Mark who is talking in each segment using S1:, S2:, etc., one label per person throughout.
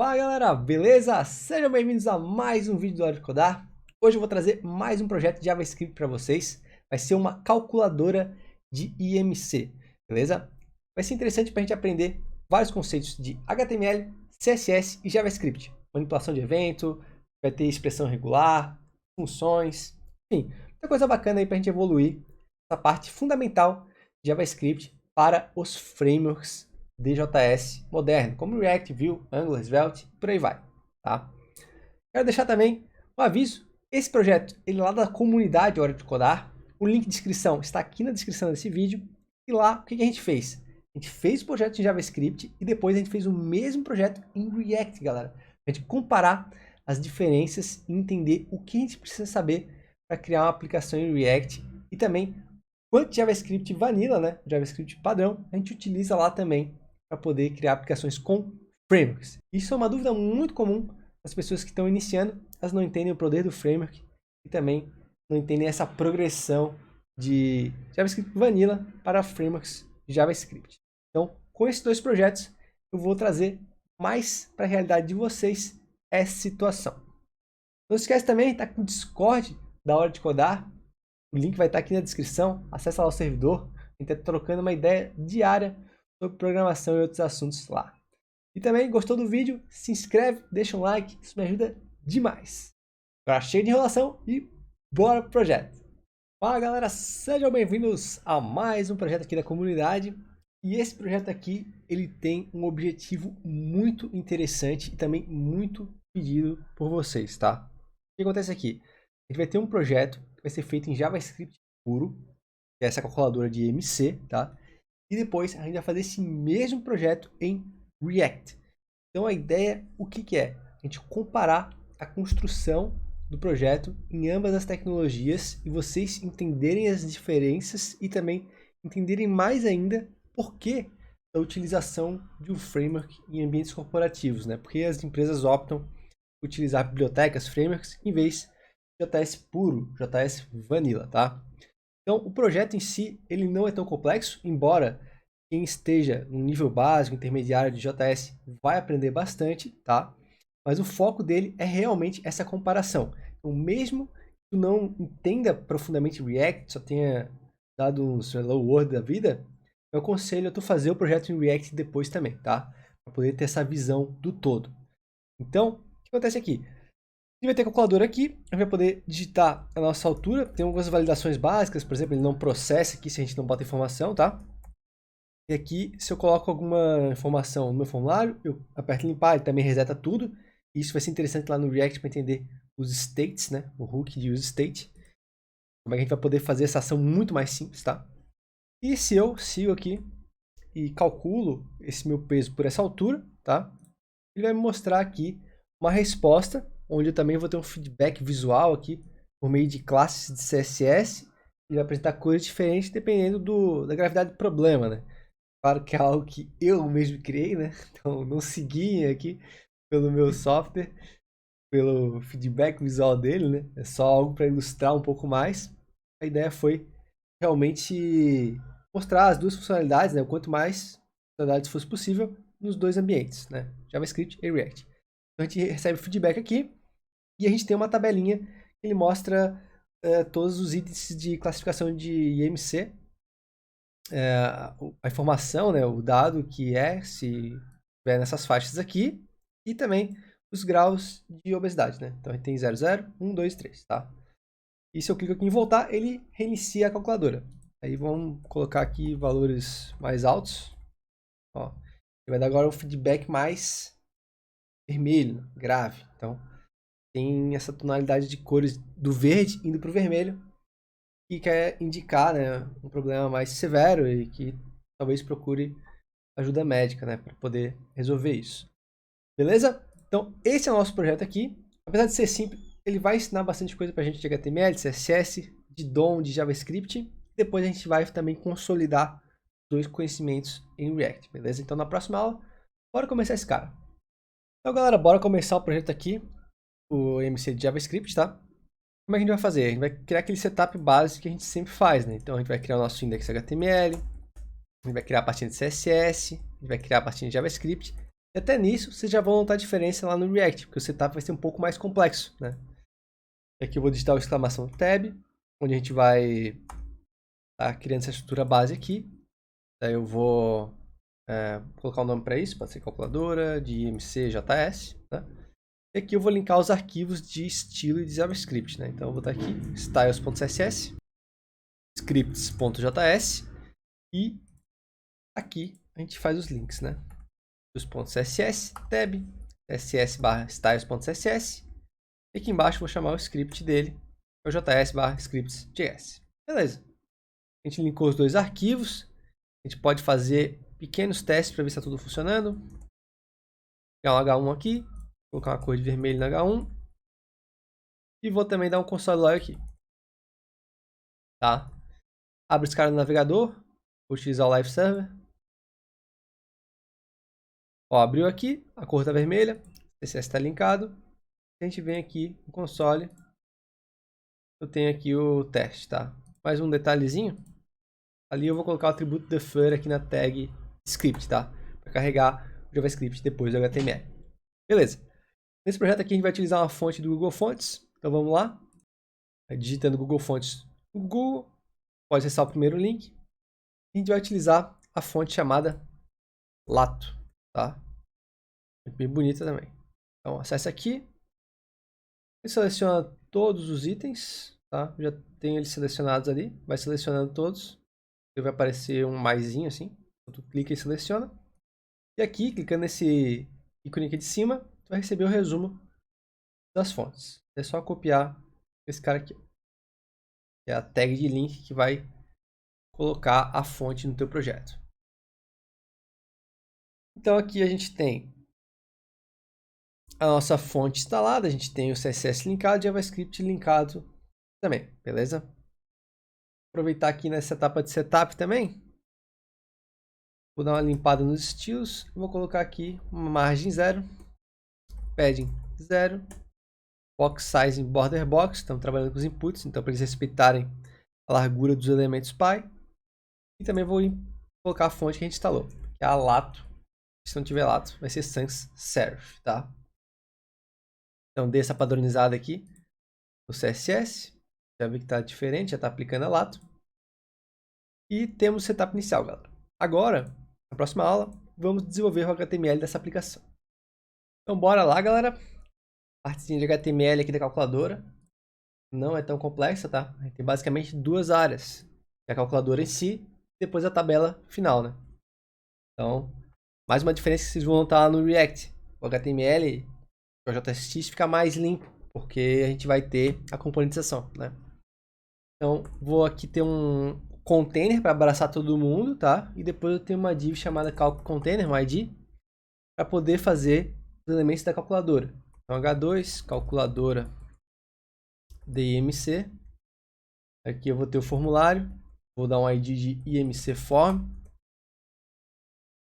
S1: Fala galera, beleza? Sejam bem-vindos a mais um vídeo do Hora de Codar. Hoje eu vou trazer mais um projeto de JavaScript para vocês. Vai ser uma calculadora de IMC, beleza? Vai ser interessante para a gente aprender vários conceitos de HTML, CSS e JavaScript. Manipulação de evento, vai ter expressão regular, funções, enfim, muita coisa bacana aí para a gente evoluir essa parte fundamental de JavaScript para os frameworks DJS moderno, como React, Vue, Angular, Svelte, por aí vai, tá? Quero deixar também um aviso, esse projeto, ele é lá da comunidade Hora de Codar, o link de inscrição está aqui na descrição desse vídeo, e lá, o que a gente fez? A gente fez o projeto em JavaScript e depois a gente fez o mesmo projeto em React, galera. A gente comparar as diferenças e entender o que a gente precisa saber para criar uma aplicação em React e também quanto JavaScript vanilla, né, JavaScript padrão, a gente utiliza lá também para poder criar aplicações com frameworks. Isso é uma dúvida muito comum das pessoas que estão iniciando, elas não entendem o poder do framework e também não entendem essa progressão de JavaScript vanilla para frameworks de JavaScript. Então, com esses dois projetos, eu vou trazer mais para a realidade de vocês essa situação. Não se esquece também, está com o Discord da Hora de Codar, o link vai estar aqui na descrição, acessa lá o servidor, a gente está trocando uma ideia diária sobre programação e outros assuntos lá. E também, gostou do vídeo? Se inscreve, deixa um like, isso me ajuda demais. Agora cheio de enrolação e bora pro projeto. Fala galera, sejam bem-vindos a mais um projeto aqui da comunidade. E esse projeto aqui, ele tem um objetivo muito interessante e também muito pedido por vocês, tá? O que acontece aqui? A gente vai ter um projeto que vai ser feito em JavaScript puro, que é essa calculadora de IMC, tá? E depois a gente vai fazer esse mesmo projeto em React. Então a ideia, o que é? A gente comparar a construção do projeto em ambas as tecnologias e vocês entenderem as diferenças e também entenderem mais ainda por que a utilização de um framework em ambientes corporativos, né? Porque as empresas optam por utilizar bibliotecas, frameworks, em vez de JS puro, JS vanilla, tá? Então, o projeto em si, ele não é tão complexo, embora quem esteja no nível básico, intermediário de JS, vai aprender bastante, tá? Mas o foco dele é realmente essa comparação. Então, mesmo que tu não entenda profundamente React, só tenha dado uns Hello World da vida, eu aconselho a tu fazer o projeto em React depois também, tá? Para poder ter essa visão do todo. Então, o que acontece aqui? A gente vai ter a calculadora aqui, a gente vai poder digitar a nossa altura, tem algumas validações básicas, por exemplo, ele não processa aqui se a gente não bota informação, tá? E aqui, se eu coloco alguma informação no meu formulário, eu aperto limpar, ele também reseta tudo. E isso vai ser interessante lá no React para entender os states, né? O hook de use state. Como é que a gente vai poder fazer essa ação muito mais simples, tá? E se eu sigo aqui e calculo esse meu peso por essa altura, tá? Ele vai me mostrar aqui uma resposta, onde eu também vou ter um feedback visual aqui, por meio de classes de CSS. Ele vai apresentar coisas diferentes dependendo da gravidade do problema, né? Claro que é algo que eu mesmo criei, né? Então não segui aqui pelo meu software, pelo feedback visual dele, né? É só algo para ilustrar um pouco mais. A ideia foi realmente mostrar as duas funcionalidades, né? O quanto mais funcionalidades fosse possível nos dois ambientes, né? JavaScript e React. Então a gente recebe feedback aqui e a gente tem uma tabelinha que ele mostra todos os índices de classificação de IMC, a informação, né, o dado que se estiver nessas faixas aqui, e também os graus de obesidade, né? Então a gente tem 0, 0, 1, 2, 3, tá? E se eu clico aqui em voltar, ele reinicia a calculadora. Aí vamos colocar aqui valores mais altos. Ó, ele vai dar agora um feedback mais vermelho, grave. Então tem essa tonalidade de cores do verde indo para o vermelho, que quer indicar, né, um problema mais severo e que talvez procure ajuda médica, né, para poder resolver isso. Beleza? Então, esse é o nosso projeto aqui. Apesar de ser simples, ele vai ensinar bastante coisa para a gente de HTML, CSS, de DOM, de JavaScript. Depois a gente vai também consolidar dois conhecimentos em React, beleza? Então, na próxima aula, bora começar esse cara. Então, galera, bora começar o projeto aqui, o MC de JavaScript, tá? Como é que a gente vai fazer? A gente vai criar aquele setup básico que a gente sempre faz, né? Então a gente vai criar o nosso index HTML, a gente vai criar a pastinha de CSS, a gente vai criar a pastinha de JavaScript E até nisso, vocês já vão notar a diferença lá no React, porque o setup vai ser um pouco mais complexo, né? E aqui eu vou digitar o exclamação tab, onde a gente vai estar criando essa estrutura base aqui. Daí eu vou colocar um nome para isso, pode ser calculadora, de IMC.js, né? E aqui eu vou linkar os arquivos de estilo e de JavaScript, né? Então eu vou botar aqui styles.css, scripts.js e aqui a gente faz os links, né? Os pontos CSS, tab, css/styles.css e aqui embaixo eu vou chamar o script dele, que é o js/scripts.js. Beleza. A gente linkou os dois arquivos. A gente pode fazer pequenos testes para ver se está tudo funcionando. Pegar um H1 aqui, colocar uma cor de vermelho no H1 e vou também dar um console log aqui. Tá? Abre esse cara no navegador, vou utilizar o Live Server. Ó, abriu aqui, a cor está vermelha, o CSS está linkado. A gente vem aqui no console, eu tenho aqui o teste, tá? Mais um detalhezinho, ali eu vou colocar o atributo defer aqui na tag script, tá? Para carregar o JavaScript depois do HTML. Beleza. Nesse projeto aqui a gente vai utilizar uma fonte do Google Fonts, então vamos lá. Digitando Google Fontes no Google, pode acessar o primeiro link. A gente vai utilizar a fonte chamada Lato, tá? Bem bonita também. Então acesse aqui. Ele seleciona todos os itens, tá? Já tenho eles selecionados ali. Vai selecionando todos. Vai aparecer um maisinho assim. Tu clica e seleciona. E aqui, clicando nesse ícone aqui de cima, tu vai receber o resumo das fontes. É só copiar esse cara aqui. Que é a tag de link que vai colocar a fonte no teu projeto. Então aqui a gente tem a nossa fonte instalada, a gente tem o CSS linkado e o JavaScript linkado também, beleza? Aproveitar aqui nessa etapa de setup também. Vou dar uma limpada nos estilos. Vou colocar aqui uma margem 0, padding 0, box size em border box. Estamos trabalhando com os inputs, então para eles respeitarem a largura dos elementos pi. E também vou colocar a fonte que a gente instalou, que é a Lato. Se não tiver Lato, vai ser sans serif, tá? Então, dei essa padronizada aqui no CSS. Já vi que está diferente, já está aplicando a Lato. E temos o setup inicial, galera. Agora, na próxima aula, vamos desenvolver o HTML dessa aplicação. Então, bora lá, galera. Partezinha de HTML aqui da calculadora. Não é tão complexa, tá? Tem basicamente duas áreas. A calculadora em si e depois a tabela final, né? Então, mais uma diferença que vocês vão notar no React. O HTML, o JSX fica mais limpo, porque a gente vai ter a componentização, né? Então, vou aqui ter um container para abraçar todo mundo, tá? E depois eu tenho uma div chamada calc_container, uma ID, para poder fazer os elementos da calculadora. Então, H2, calculadora DIMC. Aqui eu vou ter o formulário, vou dar um ID de IMC form.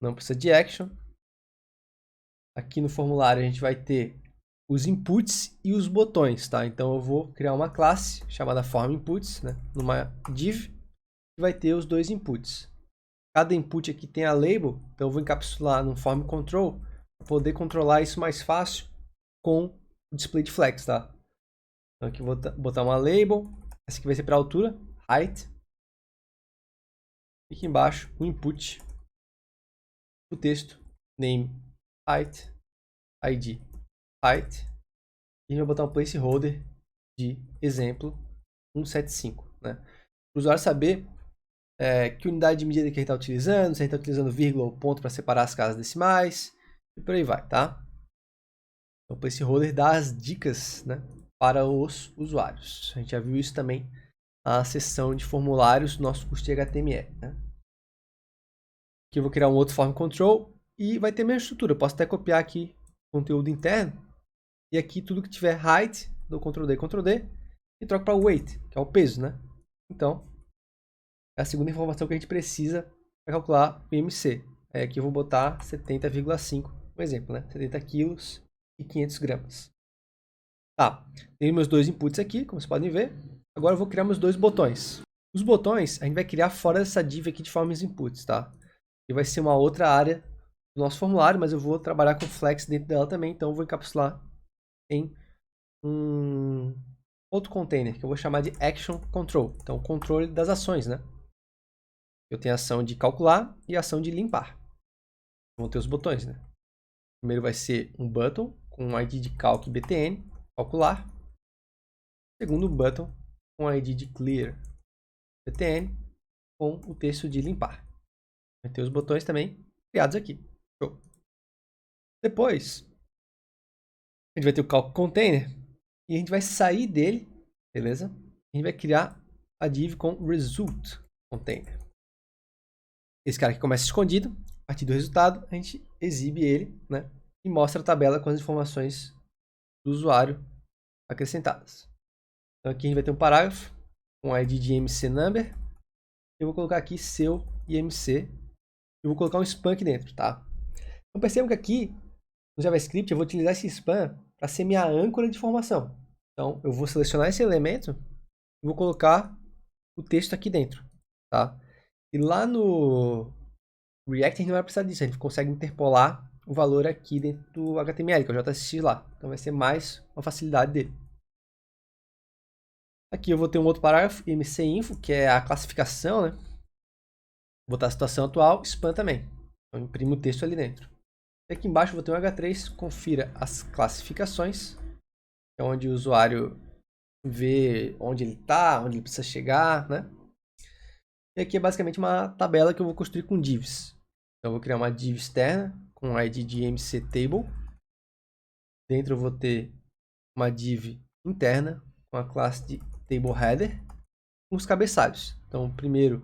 S1: Não precisa de action. Aqui no formulário a gente vai ter os inputs e os botões, tá? Então eu vou criar uma classe chamada form_inputs, né? Numa div, que vai ter os dois inputs. Cada input aqui tem a label, então eu vou encapsular no form control para poder controlar isso mais fácil com o display de flex, tá? Então aqui eu vou botar uma label, essa aqui vai ser para altura, height. E aqui embaixo o input, o texto, name, height, id, height. E a gente vai botar um placeholder de exemplo 175, né? Para o usuário saber que unidade de medida que ele está utilizando, se ele está utilizando vírgula ou ponto para separar as casas decimais, e por aí vai, tá? Então, o placeholder dá as dicas, né, para os usuários. A gente já viu isso também na seção de formulários do nosso curso de HTML, né? Aqui eu vou criar um outro form control e vai ter a mesma estrutura. Eu posso até copiar aqui o conteúdo interno e aqui tudo que tiver height, dou Ctrl D e troco para weight, que é o peso, né? Então, é a segunda informação que a gente precisa para calcular o IMC. Aqui eu vou botar 70,5, um exemplo, né? 70 quilos e 500 gramas. Tá, tenho meus dois inputs aqui, como vocês podem ver. Agora eu vou criar meus dois botões. Os botões a gente vai criar fora dessa div aqui de forms inputs, tá? E vai ser uma outra área do nosso formulário, mas eu vou trabalhar com flex dentro dela também, então eu vou encapsular em um outro container, que eu vou chamar de Action Control. Então, controle das ações, né? Eu tenho a ação de calcular e a ação de limpar. Vão ter os botões, né? Primeiro vai ser um button com um ID de calc btn, calcular. Segundo button com ID de clear btn, com o texto de limpar. Vai ter os botões também criados aqui. Show. Depois, a gente vai ter o calc container e a gente vai sair dele, beleza? A gente vai criar a div com result container. Esse cara aqui começa escondido. A partir do resultado, a gente exibe ele, né? E mostra a tabela com as informações do usuário acrescentadas. Então aqui a gente vai ter um parágrafo com ID de IMC number. Eu vou colocar aqui seu IMC. Eu vou colocar um span aqui dentro, tá? Então percebam que aqui no JavaScript eu vou utilizar esse span para ser minha âncora de informação. Então eu vou selecionar esse elemento e vou colocar o texto aqui dentro, tá? E lá no React a gente não vai precisar disso, a gente consegue interpolar o valor aqui dentro do HTML, que é o JSX lá. Então vai ser mais uma facilidade dele. Aqui eu vou ter um outro parágrafo, IMCInfo, que é a classificação, né? Vou botar a situação atual, span também. Então eu imprimo o texto ali dentro. E aqui embaixo eu vou ter um H3, confira as classificações, que é onde o usuário vê onde ele está, onde ele precisa chegar, né? E aqui é basicamente uma tabela que eu vou construir com divs. Então eu vou criar uma div externa com ID de IMCTable. Dentro eu vou ter uma div interna com a classe de TableHeader com os cabeçalhos. Então o primeiro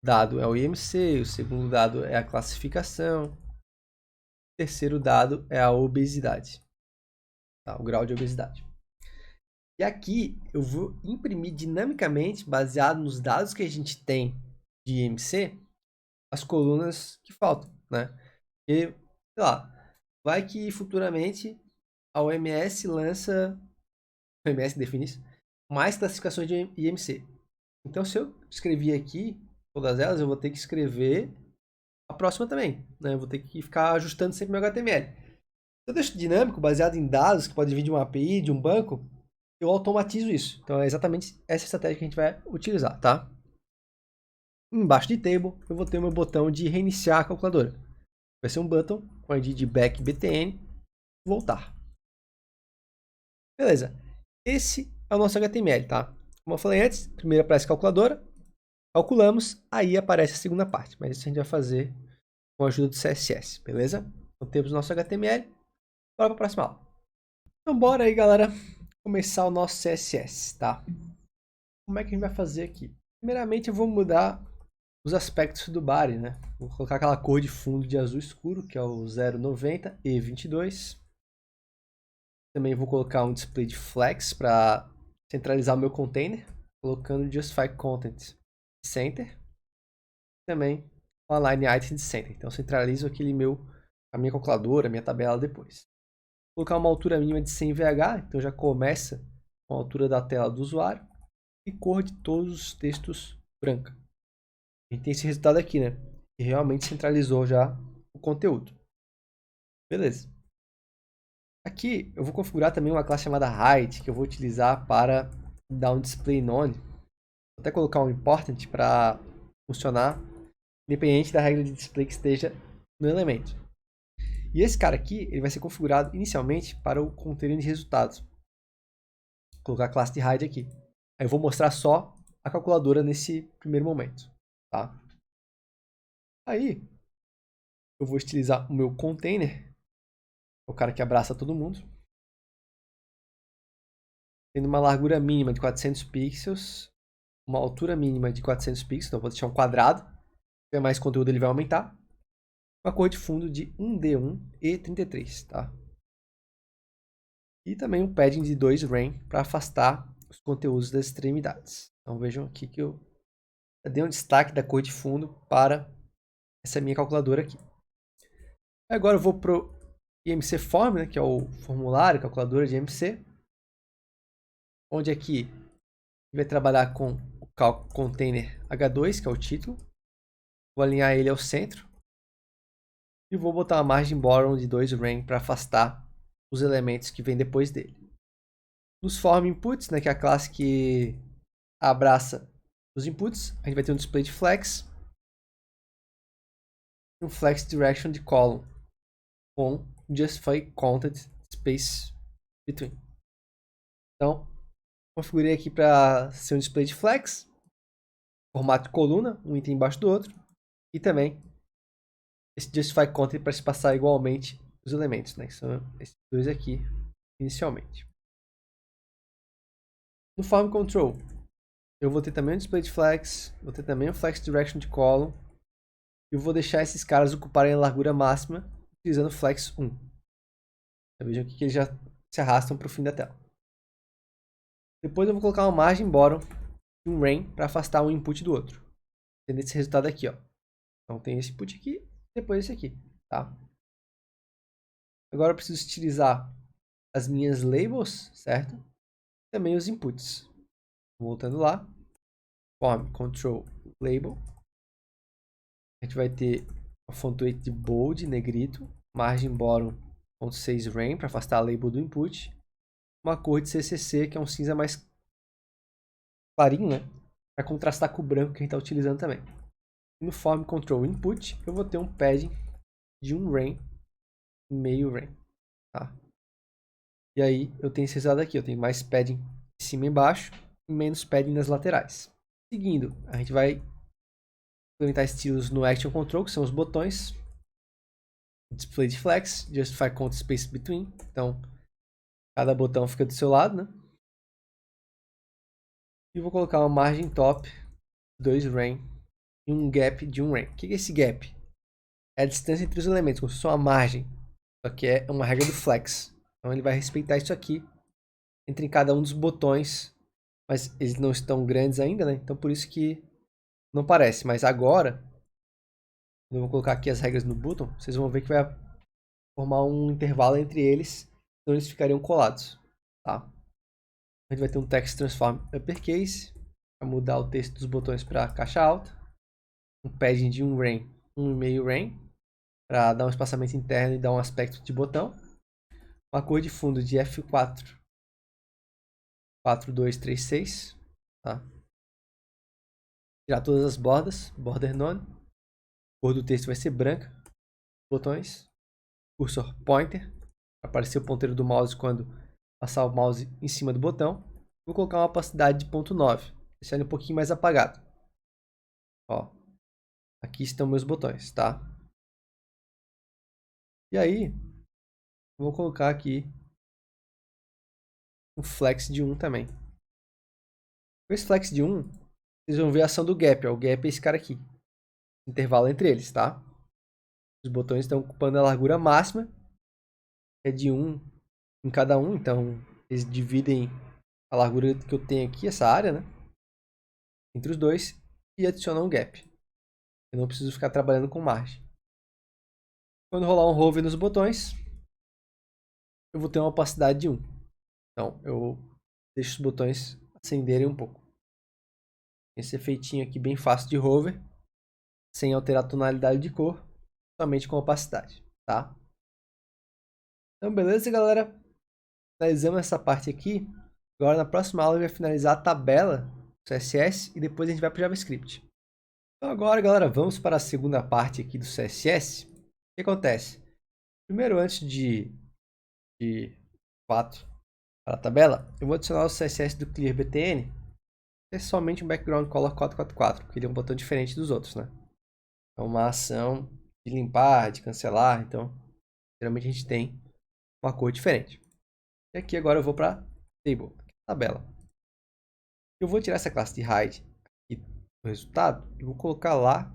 S1: dado é o IMC, o segundo dado é a classificação, o terceiro dado é a obesidade, tá? O grau de obesidade. E aqui eu vou imprimir dinamicamente, baseado nos dados que a gente tem de IMC, as colunas que faltam, né? E, sei lá, vai que futuramente a OMS lança, a OMS define isso, mais classificações de IMC. Então, se eu escrever aqui todas elas, eu vou ter que escrever a próxima também, né? Eu vou ter que ficar ajustando sempre meu HTML. Se eu deixo dinâmico, baseado em dados, que pode vir de uma API, de um banco, eu automatizo isso. Então, é exatamente essa estratégia que a gente vai utilizar, tá? Embaixo de table, eu vou ter o meu botão de reiniciar a calculadora. Vai ser um button com ID de back btn, voltar. Beleza. Esse é o nosso HTML, tá? Como eu falei antes, primeiro aparece a calculadora, calculamos, aí aparece a segunda parte. Mas isso a gente vai fazer com a ajuda do CSS, beleza? Então temos o nosso HTML. Bora para a próxima aula. Então bora aí, galera, começar o nosso CSS, tá? Como é que a gente vai fazer aqui? Primeiramente eu vou mudar os aspectos do body, né? Vou colocar aquela cor de fundo de azul escuro, que é o 090 e 22. Também vou colocar um display de flex para centralizar o meu container, colocando Justify Content Center. Também o Align Item de Center. Então centralizo a minha calculadora, a minha tabela depois. Vou colocar uma altura mínima de 100 VH, então já começa com a altura da tela do usuário. E cor de todos os textos branca. A gente tem esse resultado aqui, né? Que realmente centralizou já o conteúdo. Beleza. Aqui eu vou configurar também uma classe chamada height, que eu vou utilizar para dar um display none. Vou até colocar um important para funcionar independente da regra de display que esteja no elemento. E esse cara aqui, ele vai ser configurado inicialmente para o container de resultados. Vou colocar a classe de height aqui. Aí eu vou mostrar só a calculadora nesse primeiro momento, tá? Aí eu vou utilizar o meu container, o cara que abraça todo mundo, tendo uma largura mínima de 400 pixels, uma altura mínima de 400 pixels, então vou deixar um quadrado. Se tiver mais conteúdo ele vai aumentar. Uma cor de fundo de 1D1 e 33, tá? E também um padding de 2 rem para afastar os conteúdos das extremidades. Então vejam aqui que eu dei um destaque da cor de fundo para essa minha calculadora aqui. Agora eu vou para o IMC Form, né, que é o formulário, calculadora de IMC, onde aqui vai trabalhar com o cálculo container H2, que é o título. Vou alinhar ele ao centro. E vou botar uma margem bottom de 2 rem para afastar os elementos que vêm depois dele. Nos form inputs, né, que é a classe que abraça os inputs, a gente vai ter um display de flex e um flex direction de column com justify content space between. Então, configurei aqui para ser um display de flex, formato de coluna, um item embaixo do outro, e também esse justify content para se passar igualmente os elementos, né, que são esses dois aqui inicialmente. No form control, eu vou ter também um display de flex, vou ter também um flex direction de column, e eu vou deixar esses caras ocuparem a largura máxima utilizando flex 1. Então, vejam aqui que eles já se arrastam para o fim da tela. Depois eu vou colocar uma margem bottom e um rem para afastar um input do outro. Tendo esse resultado aqui, ó. Então tem esse input aqui, depois esse aqui, tá? Agora eu preciso utilizar as minhas labels, certo? Também os inputs. Voltando lá, form control label. A gente vai ter a font weight de bold, negrito, margem bottom 0.6 rem para afastar a label do input, uma cor de CCC que é um cinza mais clarinho, né? Para contrastar com o branco que a gente está utilizando também. No form control input eu vou ter um padding de 1 rem, meio rem, tá? E aí eu tenho esse resultado aqui, eu tenho mais padding em cima e embaixo e menos padding nas laterais. Seguindo, a gente vai implementar estilos no action control, que são os botões, display de flex, justify content space between, então cada botão fica do seu lado, né? E vou colocar uma margem top 2 rem e um gap de 1 rem. O que é esse gap? É a distância entre os elementos, como se fosse uma margem, só que é uma regra do flex. Então ele vai respeitar isso aqui entre cada um dos botões, mas eles não estão grandes ainda, né? Então por isso que não parece. Mas agora, eu vou colocar aqui as regras no button, vocês vão ver que vai formar um intervalo entre eles, então eles ficariam colados, tá? A gente vai ter um text transform uppercase, para mudar o texto dos botões para caixa alta, um padding de 1 rem, 1,5 rem, para dar um espaçamento interno e dar um aspecto de botão, uma cor de fundo de F4 4236, tá? Tirar todas as bordas, border none, a cor do texto vai ser branca, botões, cursor pointer, para aparecer o ponteiro do mouse quando passar o mouse em cima do botão. Vou colocar uma opacidade de 0.9, deixar ele um pouquinho mais apagado. Ó, aqui estão meus botões, tá? E aí, vou colocar aqui um flex de 1 também. Com esse flex de 1, vocês vão ver a ação do gap. Ó. O gap é esse cara aqui. Intervalo entre eles, tá? Os botões estão ocupando a largura máxima. É de 1 em cada um. Então, eles dividem a largura que eu tenho aqui, essa área, né? Entre os dois. E adicionam um gap. Eu não preciso ficar trabalhando com margem. Quando rolar um hover nos botões, eu vou ter uma opacidade de 1. Então, eu deixo os botões acenderem um pouco. Esse efeitinho aqui bem fácil de hover, sem alterar a tonalidade de cor, somente com opacidade, tá? Então, beleza, galera? Finalizamos essa parte aqui. Agora, na próxima aula, eu vou finalizar a tabela do CSS e depois a gente vai para o JavaScript. Então, agora, galera, vamos para a segunda parte aqui do CSS. O que acontece? Primeiro, antes de fato para a tabela, eu vou adicionar o CSS do ClearBTN, que é somente um background color 444, porque ele é um botão diferente dos outros, né? É uma ação de limpar, de cancelar, então geralmente a gente tem uma cor diferente. E aqui agora eu vou para table, tabela. Eu vou tirar essa classe de hide aqui do resultado e vou colocar lá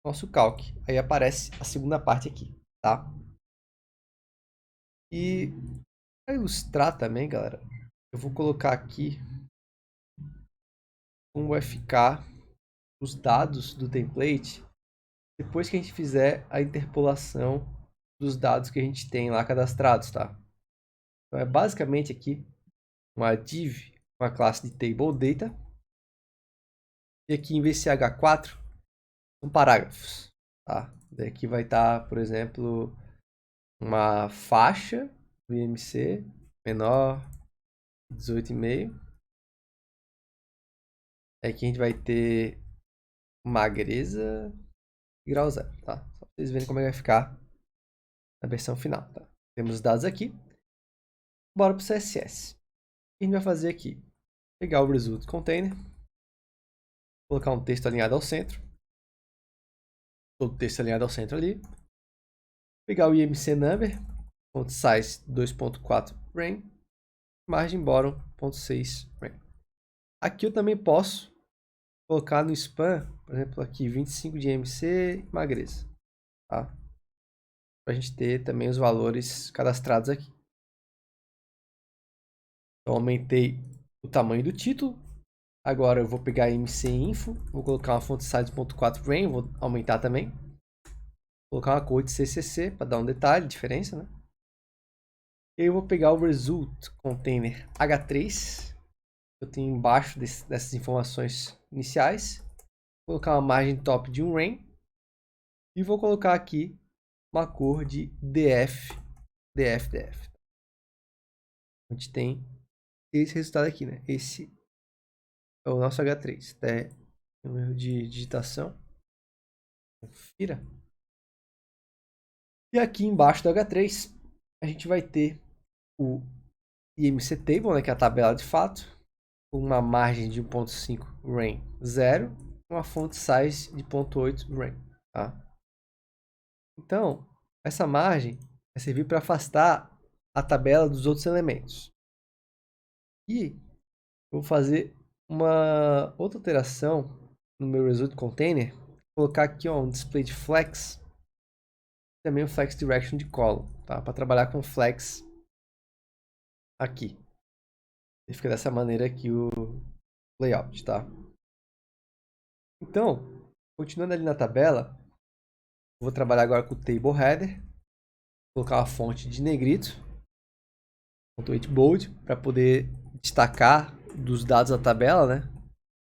S1: no nosso calc. Aí aparece a segunda parte aqui, tá? E para ilustrar também, galera, eu vou colocar aqui como vai ficar os dados do template depois que a gente fizer a interpolação dos dados que a gente tem lá cadastrados, tá? Então é basicamente aqui uma div, uma classe de table data, e aqui em vez de ser H4 são parágrafos. tá? Daqui vai estar, por exemplo, uma faixa do IMC menor 18,5. Aqui a gente vai ter magreza e grau zero, tá? Só pra vocês verem como é que vai ficar na versão final, tá? Temos os dados aqui. Bora pro CSS. O que a gente vai fazer aqui? Pegar o result container, colocar um texto alinhado ao centro, todo o texto alinhado ao centro ali, pegar o IMC number, font size 2.4 ren, margem bottom 0.6 ren. Aqui eu também posso colocar no span, por exemplo, aqui 25 de IMC e magreza, tá? Pra gente ter também os valores cadastrados aqui. Então aumentei o tamanho do título. Agora eu vou pegar IMC info, vou colocar uma font size 1.4 ren, vou aumentar também. Vou colocar uma cor de CCC para dar um detalhe, diferença, né? E eu vou pegar o result container H3, que eu tenho embaixo dessas informações iniciais. Vou colocar uma margem top de 1 ren e vou colocar aqui uma cor de DF. A gente tem esse resultado aqui, né? Esse é o nosso H3. Até um erro de digitação. Confira. E aqui embaixo do H3 a gente vai ter o IMC Table, né, que é a tabela de fato, com uma margem de 1.5 ren 0, uma font size de 0.8 ren, tá? Então, essa margem vai servir para afastar a tabela dos outros elementos. E eu vou fazer uma outra alteração no meu result container, vou colocar aqui ó, um display de flex, também um flex direction de column, tá? Para trabalhar com flex aqui. E fica dessa maneira aqui o layout, tá? Então, continuando ali na tabela, vou trabalhar agora com o table header, colocar uma fonte de negrito, ponto 8 bold, para poder destacar dos dados da tabela, né?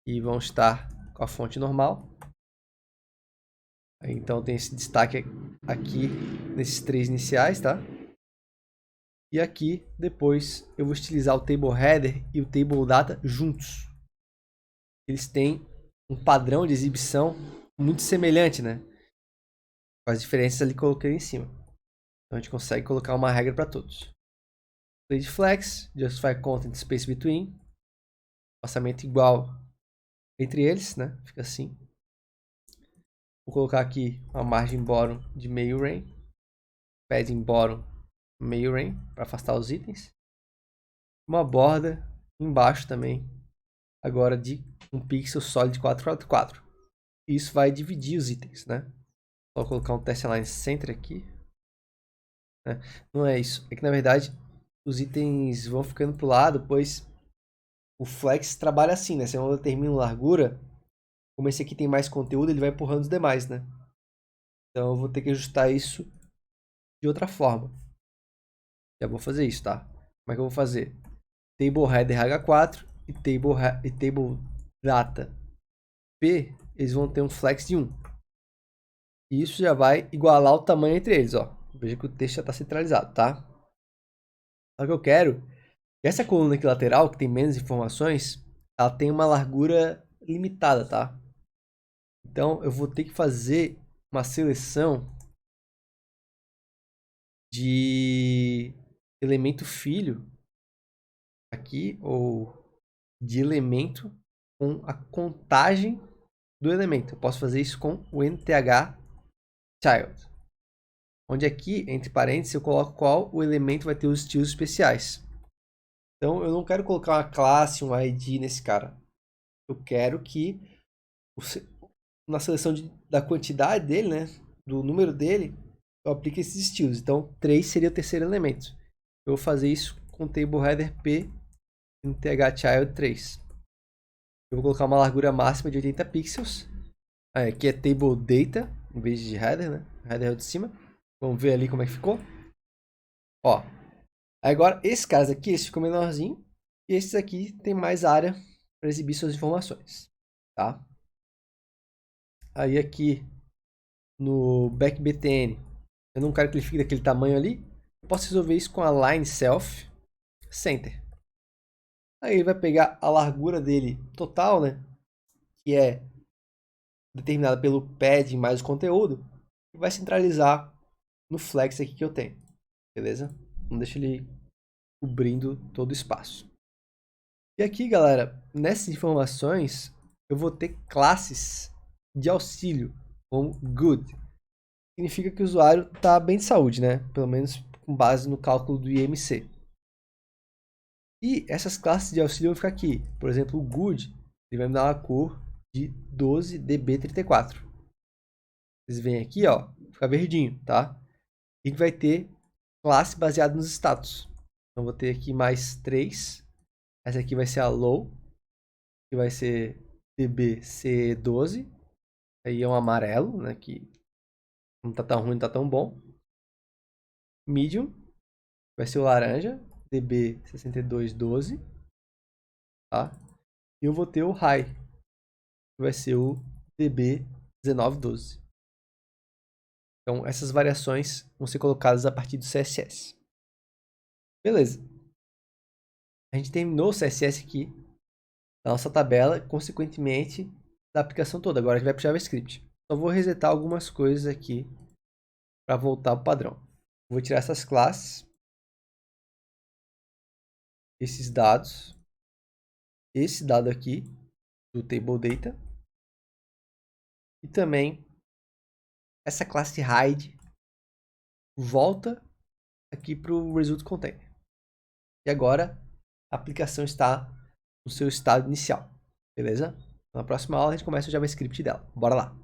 S1: E vão estar com a fonte normal. Então tem esse destaque aqui nesses três iniciais, tá? E aqui depois eu vou utilizar o table header e o table data juntos. Eles têm um padrão de exibição muito semelhante, né? Com as diferenças ali que eu coloquei em cima. Então a gente consegue colocar uma regra para todos. Page flex, justify content space between. Espaçamento igual entre eles, né? Fica assim. Vou colocar aqui uma margem bottom de meio ren. Padding bottom meio ren para afastar os itens. Uma borda embaixo também. Agora de um pixel sólido 4x4. Isso vai dividir os itens, né? Vou colocar um test align center aqui. Né? Não é isso. É que na verdade os itens vão ficando pro lado, pois o flex trabalha assim, né? Se eu determino largura, como esse aqui tem mais conteúdo, ele vai empurrando os demais, né? Então eu vou ter que ajustar isso de outra forma. Já vou fazer isso, tá? Como é que eu vou fazer? Table header H4 e table data P, eles vão ter um flex de 1. E isso já vai igualar o tamanho entre eles, ó. Veja que o texto já está centralizado, tá? Só que eu quero que essa coluna aqui lateral, que tem menos informações, ela tem uma largura limitada, tá? Então eu vou ter que fazer uma seleção de elemento filho aqui, ou de elemento com a contagem do elemento. Eu posso fazer isso com o nth child, onde aqui, entre parênteses, eu coloco qual o elemento vai ter os estilos especiais. Então eu não quero colocar uma classe, um ID nesse cara. Eu quero que na seleção da quantidade dele, né, do número dele, eu aplique esses estilos. Então 3 seria o terceiro elemento. Eu vou fazer isso com o table header p nthchild 3. Eu vou colocar uma largura máxima de 80 pixels. Aqui é table data, em vez de header, né? Header é o de cima. Vamos ver ali como é que ficou. Ó. Agora, esses caras aqui, esse ficou menorzinho. E esses aqui tem mais área para exibir suas informações. Tá? Aí aqui no backBTN, eu não quero que ele fique daquele tamanho ali, eu posso resolver isso com a line self center. Aí ele vai pegar a largura dele total, né, que é determinada pelo padding mais o conteúdo, e vai centralizar no flex aqui que eu tenho, beleza? Não deixa ele cobrindo todo o espaço. E aqui, galera, nessas informações, eu vou ter classes de auxílio, como good. Significa que o usuário está bem de saúde, né? Pelo menos com base no cálculo do IMC. E essas classes de auxílio vão ficar aqui. Por exemplo, o good, ele vai me dar uma cor de 12db34. Vocês veem aqui, ó, fica verdinho, tá? E vai ter classe baseada nos status. Então, vou ter aqui mais 3. Essa aqui vai ser a low, que vai ser dbc12. Aí é um amarelo, né, que não tá tão ruim, não tá tão bom. Medium vai ser o laranja, db6212, tá? E eu vou ter o high, que vai ser o db1912. Então, essas variações vão ser colocadas a partir do CSS. Beleza. A gente terminou o CSS aqui da nossa tabela, consequentemente, da aplicação toda. Agora a gente vai para o JavaScript. Só vou resetar algumas coisas aqui para voltar ao padrão. Vou tirar essas classes, esses dados, esse dado aqui do table data e também essa classe hide volta aqui para o result container. E agora a aplicação está no seu estado inicial, beleza? Na próxima aula a gente começa o JavaScript dela. Bora lá.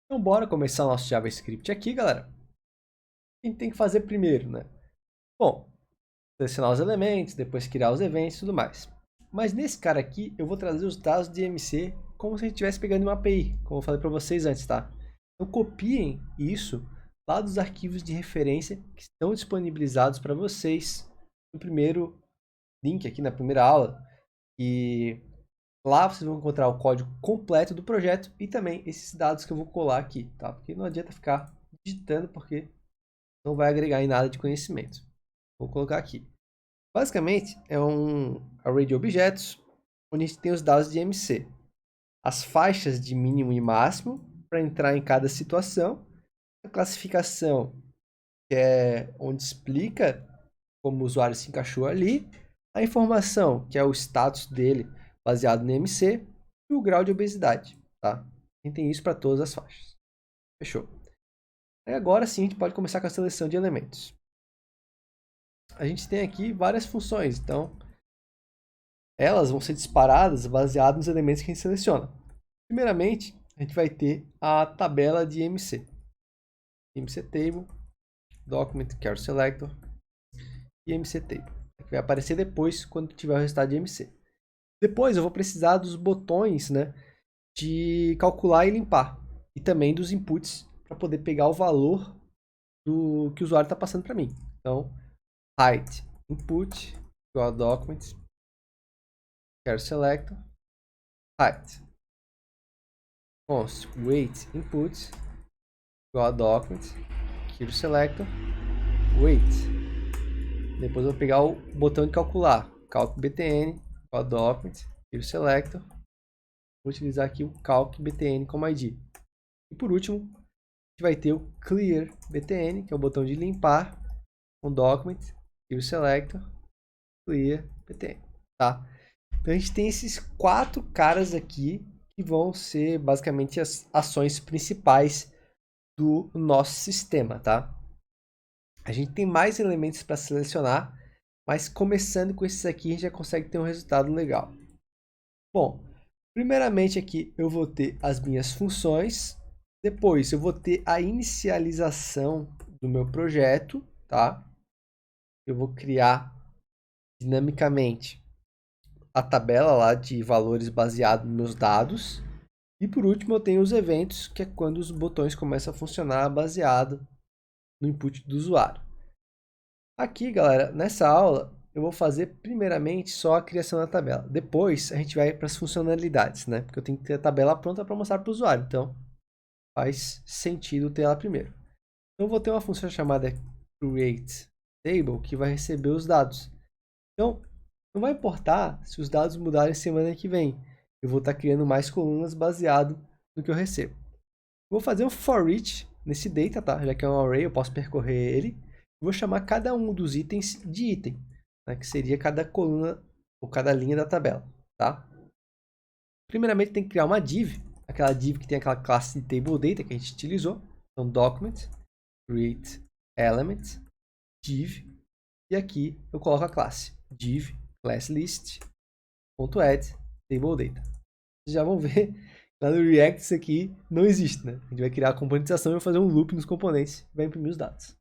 S1: Então bora começar o nosso JavaScript aqui, galera. O que a gente tem que fazer primeiro, né? Bom, selecionar os elementos, depois criar os eventos e tudo mais. Mas nesse cara aqui, eu vou trazer os dados de IMC como se a gente estivesse pegando uma API, como eu falei para vocês antes, tá? Então copiem isso lá dos arquivos de referência que estão disponibilizados para vocês no primeiro link aqui, na primeira aula. E lá vocês vão encontrar o código completo do projeto e também esses dados que eu vou colar aqui, tá? Porque não adianta ficar digitando porque não vai agregar em nada de conhecimento. Vou colocar aqui. Basicamente, é um array de objetos, onde a gente tem os dados de IMC. As faixas de mínimo e máximo, para entrar em cada situação. A classificação, que é onde explica como o usuário se encaixou ali. A informação, que é o status dele, baseado no IMC. E o grau de obesidade, tá? A gente tem isso para todas as faixas. Fechou. E agora sim, a gente pode começar com a seleção de elementos. A gente tem aqui várias funções, então elas vão ser disparadas baseadas nos elementos que a gente seleciona. Primeiramente, a gente vai ter a tabela de IMC. IMC Table, Document, Char Selector e IMC Table, que vai aparecer depois quando tiver o resultado de IMC. Depois eu vou precisar dos botões, né, de calcular e limpar, e também dos inputs para poder pegar o valor do que o usuário está passando para mim. Então, height input igual a document char selector height const weight input igual a document char selector weight. Depois eu vou pegar o botão de calcular, calc btn igual a document char selector. Vou utilizar aqui o calc btn como id. E por último, a gente vai ter o clear btn, que é o botão de limpar, com document char selector clear btn, tá? Então a gente tem esses 4 caras aqui que vão ser basicamente as ações principais do nosso sistema, tá? A gente tem mais elementos para selecionar, mas começando com esses aqui a gente já consegue ter um resultado legal. Bom, primeiramente aqui eu vou ter as minhas funções, depois eu vou ter a inicialização do meu projeto, tá? Eu vou criar dinamicamente a tabela lá de valores baseado nos meus dados. E por último eu tenho os eventos, que é quando os botões começam a funcionar baseado no input do usuário. Aqui, galera, nessa aula eu vou fazer primeiramente só a criação da tabela. Depois a gente vai para as funcionalidades, né? Porque eu tenho que ter a tabela pronta para mostrar para o usuário. Então, faz sentido ter ela primeiro. Então, eu vou ter uma função chamada createTable que vai receber os dados. Então, não vai importar se os dados mudarem semana que vem. Eu vou estar criando mais colunas baseado no que eu recebo. Vou fazer um for each nesse data, tá? Já que é um array, eu posso percorrer ele. Vou chamar cada um dos itens de item, né? Que seria cada coluna ou cada linha da tabela, tá? Primeiramente, tem que criar uma div, aquela div que tem aquela classe de table data que a gente utilizou. Então, document, create element, div, e aqui eu coloco a classe div class list.add table data. Vocês já vão ver lá no React isso aqui não existe, né? A gente vai criar a componentização e vai fazer um loop nos componentes e vai imprimir os dados.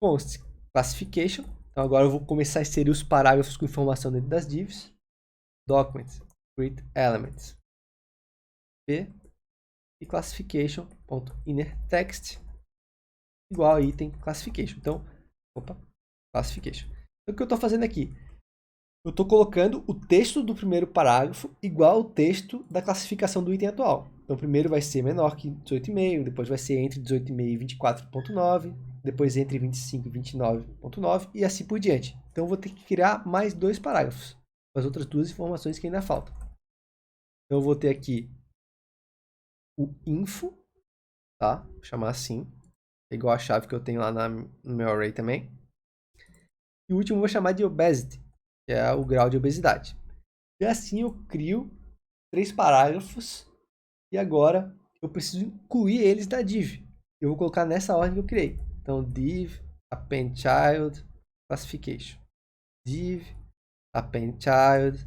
S1: Const classification. Então agora eu vou começar a inserir os parágrafos com informação dentro das divs. Document create elements p e classification.innerText igual a item classification. Então, classification. Então, o que eu estou fazendo aqui? Eu estou colocando o texto do primeiro parágrafo igual ao texto da classificação do item atual. Então, o primeiro vai ser menor que 18,5, depois vai ser entre 18,5 e 24,9, depois entre 25 e 29,9 e assim por diante. Então, eu vou ter que criar mais 2 parágrafos, com as outras 2 informações que ainda faltam. Então, eu vou ter aqui o info, tá? Vou chamar assim, igual a chave que eu tenho lá no meu array também. E o último eu vou chamar de obesity, que é o grau de obesidade. E assim eu crio 3 parágrafos e agora eu preciso incluir eles na div. Eu vou colocar nessa ordem que eu criei. Então, div, append child, classification. Div, append child,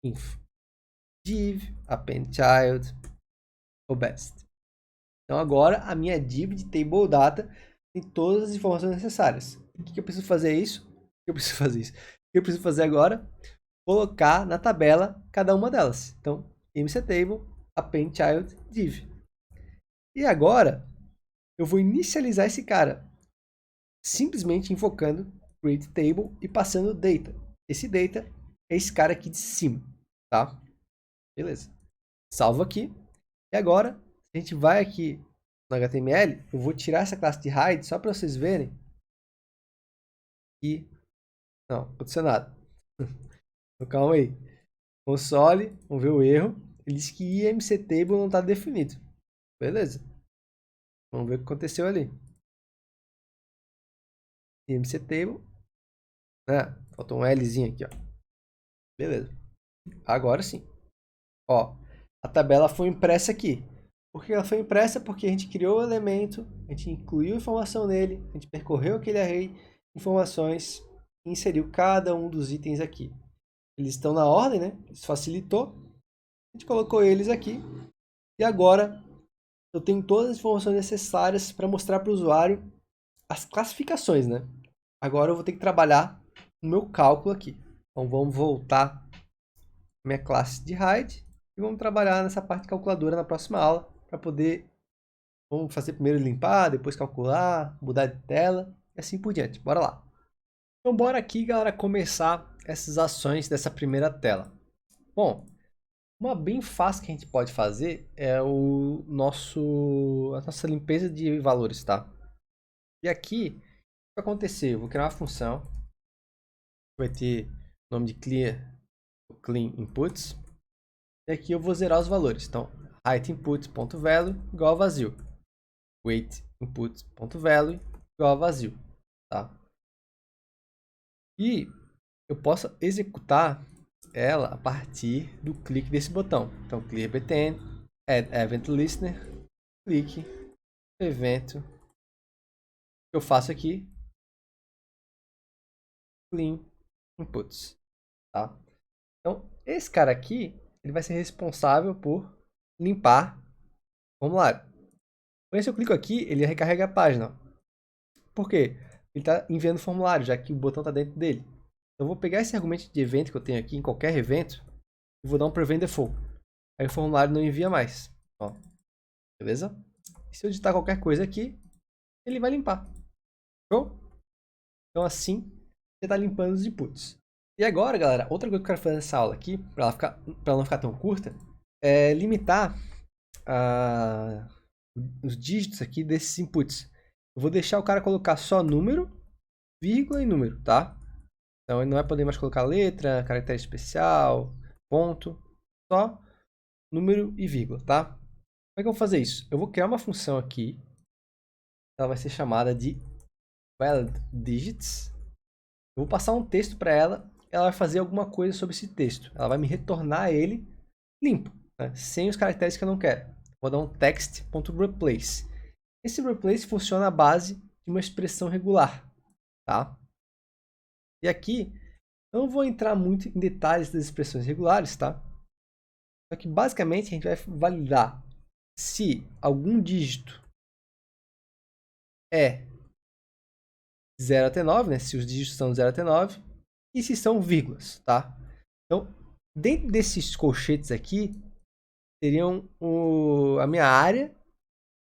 S1: info. Div, append child, obesity. Então, agora a minha div de table data tem todas as informações necessárias. O que eu preciso fazer isso? O que eu preciso fazer isso? O que eu preciso fazer agora? Colocar na tabela cada uma delas. Então, mctable, append child, div. E agora, eu vou inicializar esse cara, simplesmente invocando createTable e passando data. Esse data é esse cara aqui de cima, tá? Beleza. Salvo aqui. E agora, a gente vai aqui no HTML, eu vou tirar essa classe de hide só para vocês verem. E não aconteceu nada. Então, calma aí. Console, vamos ver o erro. Ele diz que imctable não está definido. Beleza. Vamos ver o que aconteceu ali. imctable. Faltou um Lzinho aqui, ó. Beleza. Agora sim. Ó, a tabela foi impressa aqui. Por que ela foi impressa? Porque a gente criou o elemento, a gente incluiu informação nele, a gente percorreu aquele array de informações e inseriu cada um dos itens aqui. Eles estão na ordem, né? Isso facilitou. A gente colocou eles aqui. E agora eu tenho todas as informações necessárias para mostrar para o usuário as classificações, né? Agora eu vou ter que trabalhar no meu cálculo aqui. Então vamos voltar à minha classe de hide e vamos trabalhar nessa parte calculadora na próxima aula para poder, vamos fazer primeiro limpar, depois calcular, mudar de tela e assim por diante. Bora lá. Então bora aqui, galera, começar essas ações dessa primeira tela. Bom, uma bem fácil que a gente pode fazer é a nossa limpeza de valores, tá? E aqui, o que vai acontecer? Eu vou criar uma função que vai ter o nome de clean inputs. E aqui eu vou zerar os valores. Então, height inputs.value igual a vazio. Weight inputs.value igual a vazio, tá? E eu posso executar ela a partir do clique desse botão. Então, clear btn, add event listener, clique, evento. O que eu faço aqui? Clean inputs, tá? Então, esse cara aqui, ele vai ser responsável por limpar o formulário. Quando eu clico aqui, ele recarrega a página. Por quê? Ele está enviando o formulário, já que o botão está dentro dele. Então, eu vou pegar esse argumento de evento que eu tenho aqui, em qualquer evento, e vou dar um prevent default. Aí o formulário não envia mais. Ó, beleza? E se eu digitar qualquer coisa aqui, ele vai limpar. Show? Então, assim, você está limpando os inputs. E agora, galera, outra coisa que eu quero fazer nessa aula aqui, para ela não ficar tão curta, é limitar os dígitos aqui desses inputs. Eu vou deixar o cara colocar só número, vírgula e número, tá? Então ele não vai poder mais colocar letra, caractere especial, ponto, só número e vírgula, tá? Como é que eu vou fazer isso? Eu vou criar uma função aqui, ela vai ser chamada de validDigits. Eu vou passar um texto para ela, ela vai fazer alguma coisa sobre esse texto. Ela vai me retornar ele limpo, né? Sem os caracteres que eu não quero. Vou dar um text.replace. Esse replace funciona à base de uma expressão regular, tá? E aqui, eu não vou entrar muito em detalhes das expressões regulares, tá? Só que basicamente a gente vai validar se algum dígito é 0 até 9, né? Se os dígitos são 0 até 9, e se são vírgulas, tá? Então, dentro desses colchetes aqui, seriam a minha área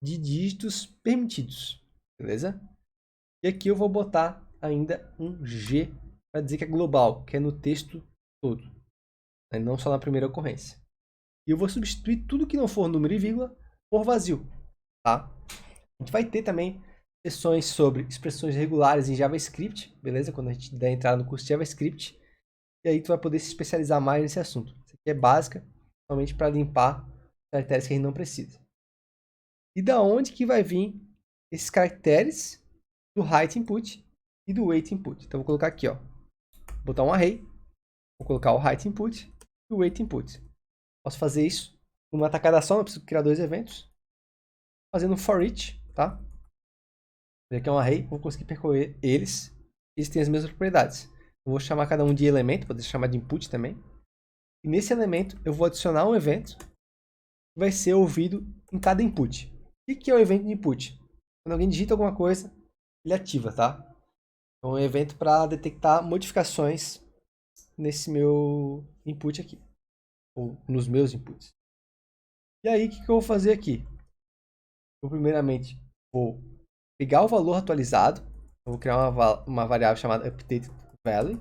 S1: de dígitos permitidos, beleza? E aqui eu vou botar ainda um G para dizer que é global, que é no texto todo, né? Não só na primeira ocorrência. E eu vou substituir tudo que não for número e vírgula por vazio, tá? A gente vai ter também sessões sobre expressões regulares em JavaScript, beleza? Quando a gente der entrada no curso de JavaScript. E aí tu vai poder se especializar mais nesse assunto. Isso aqui é básica, somente para limpar caracteres que a gente não precisa. E da onde que vai vir esses caracteres do height input e do weight input? Então, eu vou colocar aqui, ó. Vou botar um array, vou colocar o height input e o weight input. Posso fazer isso numa tacada só, não preciso criar dois eventos. Fazendo for each, tá? Aqui é um array, vou conseguir percorrer eles. Eles têm as mesmas propriedades. Eu vou chamar cada um de elemento, poder chamar de input também. E nesse elemento eu vou adicionar um evento que vai ser ouvido em cada input. O que é o evento de input? Quando alguém digita alguma coisa, ele ativa, tá? É um evento para detectar modificações nesse meu input aqui. Ou nos meus inputs. E aí, o que eu vou fazer aqui? Eu primeiramente vou pegar o valor atualizado. Eu vou criar uma variável chamada updateValue,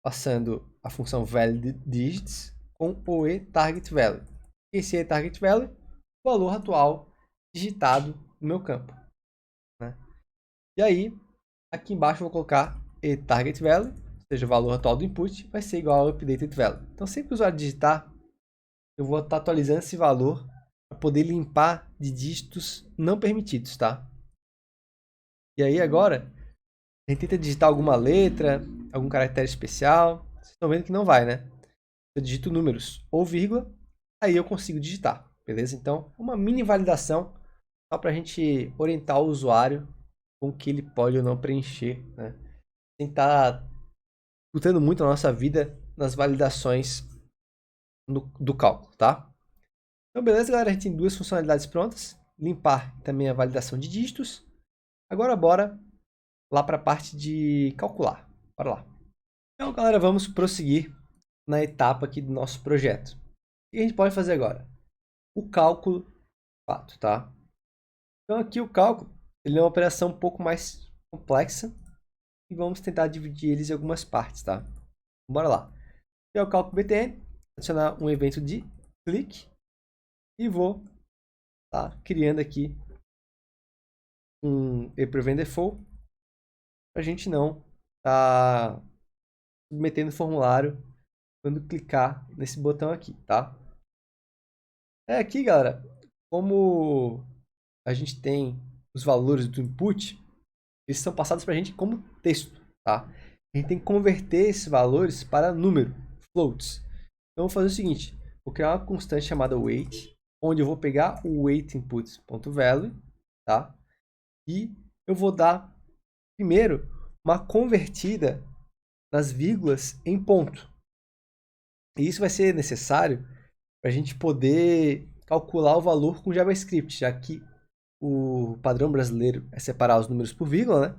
S1: passando a função validDigits com o eTargetValue. Esse eTargetValue, o valor atual digitado no meu campo, né? E aí, aqui embaixo eu vou colocar eTargetValue, ou seja, o valor atual do input, vai ser igual ao updatedValue. Então, sempre que o usuário digitar, eu vou estar atualizando esse valor para poder limpar de dígitos não permitidos, tá? E aí agora, a gente tenta digitar alguma letra, algum caractere especial. Vocês estão vendo que não vai, né? Eu digito números ou vírgula, aí eu consigo digitar, beleza? Então, uma mini validação só para a gente orientar o usuário com o que ele pode ou não preencher, né? Sem estar disputando muito a nossa vida nas validações do cálculo, tá? Então, beleza, galera? A gente tem duas funcionalidades prontas. Limpar também a validação de dígitos. Agora, bora lá para a parte de calcular. Bora lá. Então, galera, vamos prosseguir na etapa aqui do nosso projeto. O que a gente pode fazer agora? O cálculo de fato, tá? Então, aqui o cálculo ele é uma operação um pouco mais complexa e vamos tentar dividir eles em algumas partes, tá? Bora lá. Aqui é o cálculo btn, adicionar um evento de click e vou estar criando aqui um prevent default para a gente não estar submetendo o formulário quando clicar nesse botão aqui, tá? Aqui, galera, como a gente tem os valores do input, eles são passados para a gente como texto, tá? A gente tem que converter esses valores para número, floats. Então, eu vou fazer o seguinte, vou criar uma constante chamada weight, onde eu vou pegar o weight input.value, tá? E eu vou dar, primeiro, uma convertida nas vírgulas em ponto. E isso vai ser necessário para a gente poder calcular o valor com JavaScript, já que o padrão brasileiro é separar os números por vírgula, né?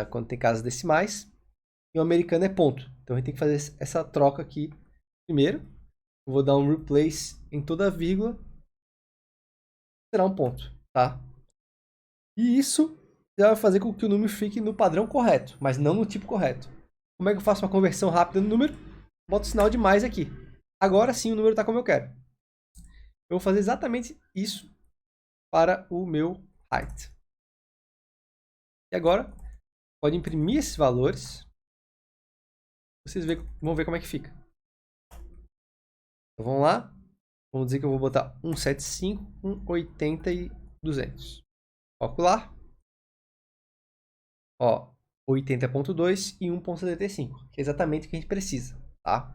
S1: Quando tem casas decimais. E o americano é ponto. Então a gente tem que fazer essa troca aqui primeiro. Eu vou dar um replace em toda a vírgula. Será um ponto, tá? E isso já vai fazer com que o número fique no padrão correto, mas não no tipo correto. Como é que eu faço uma conversão rápida no número? Boto o sinal de mais aqui. Agora sim o número está como eu quero. Eu vou fazer exatamente isso para o meu height. E agora, pode imprimir esses valores. Vocês vão ver como é que fica. Então, vamos lá. Vamos dizer que eu vou botar 175, 180 e 200. Calcular. Ó, 80.2 e 1.75, que é exatamente o que a gente precisa, tá?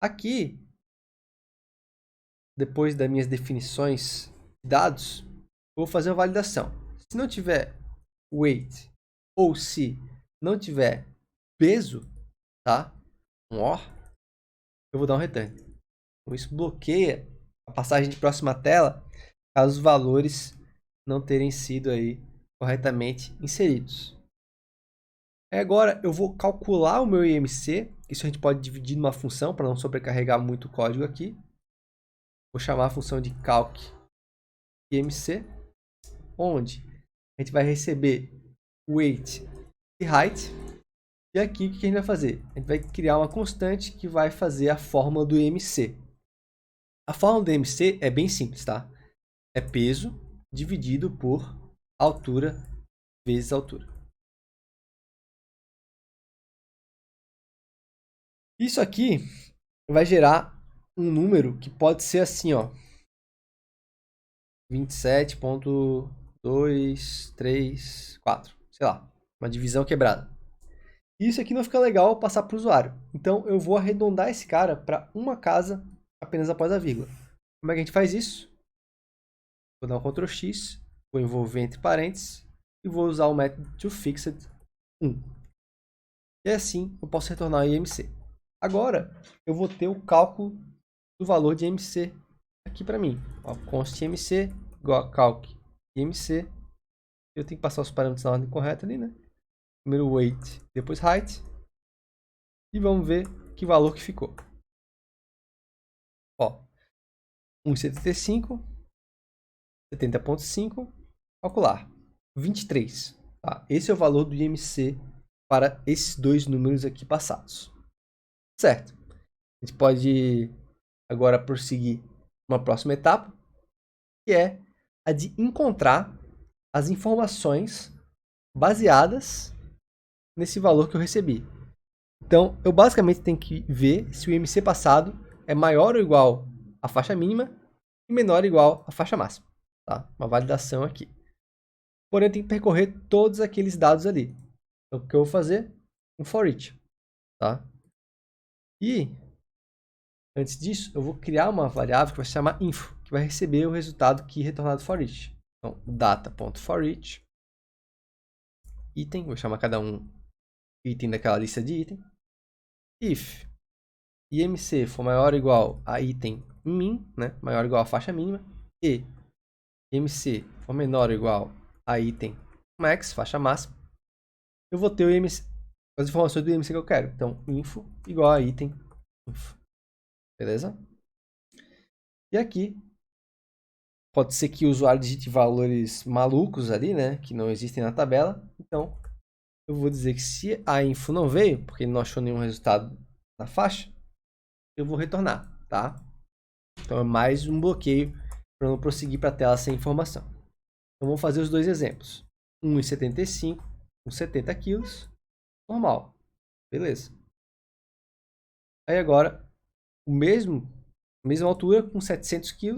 S1: Aqui, depois das minhas definições de dados, eu vou fazer uma validação. Se não tiver weight ou se não tiver peso, tá? Um OR, eu vou dar um return. Então, isso bloqueia a passagem de próxima tela caso os valores não terem sido aí corretamente inseridos. Agora eu vou calcular o meu IMC. Isso a gente pode dividir numa função para não sobrecarregar muito o código aqui. Vou chamar a função de calc IMC, onde a gente vai receber weight e height. E aqui o que a gente vai fazer? A gente vai criar uma constante que vai fazer a fórmula do IMC. A fórmula do IMC é bem simples, tá? É peso dividido por altura vezes altura. Isso aqui vai gerar um número que pode ser assim, ó. 27.234, sei lá, uma divisão quebrada. Isso aqui não fica legal passar para o usuário. Então eu vou arredondar esse cara para uma casa apenas após a vírgula. Como é que a gente faz isso? Vou dar um Ctrl X, vou envolver entre parênteses e vou usar o método toFixed 1. E assim eu posso retornar o IMC. Agora eu vou ter o cálculo do valor de IMC aqui para mim. Ó, const IMC igual a calc IMC. Eu tenho que passar os parâmetros na ordem correta ali, né? Primeiro weight, depois height. E vamos ver que valor que ficou. Ó, 1,75, 70.5, calcular. 23. Tá? Esse é o valor do IMC para esses dois números aqui passados. Certo. A gente pode agora prosseguir uma próxima etapa, que é a de encontrar as informações baseadas nesse valor que eu recebi. Então, eu basicamente tenho que ver se o IMC passado é maior ou igual à faixa mínima e menor ou igual à faixa máxima. Tá? Uma validação aqui. Porém, eu tenho que percorrer todos aqueles dados ali. Então, o que eu vou fazer? Um for each. Tá? E, antes disso, eu vou criar uma variável que vai se chamar info, que vai receber o resultado aqui retornado for each. Então, data.forEach, item, vou chamar cada um item daquela lista de item. If IMC for maior ou igual a item min, né, maior ou igual a faixa mínima, e IMC for menor ou igual a item max, faixa máxima, eu vou ter o IMC, as informações do IMC que eu quero. Então, info igual a item info. Beleza? E aqui, pode ser que o usuário digite valores malucos ali, né, que não existem na tabela. Então, eu vou dizer que se a info não veio, porque ele não achou nenhum resultado na faixa, eu vou retornar, tá? Então é mais um bloqueio para não prosseguir para a tela sem informação. Então vamos fazer os dois exemplos. 1,75 com 70 kg, normal. Beleza. Aí agora, a mesma altura com 700 kg,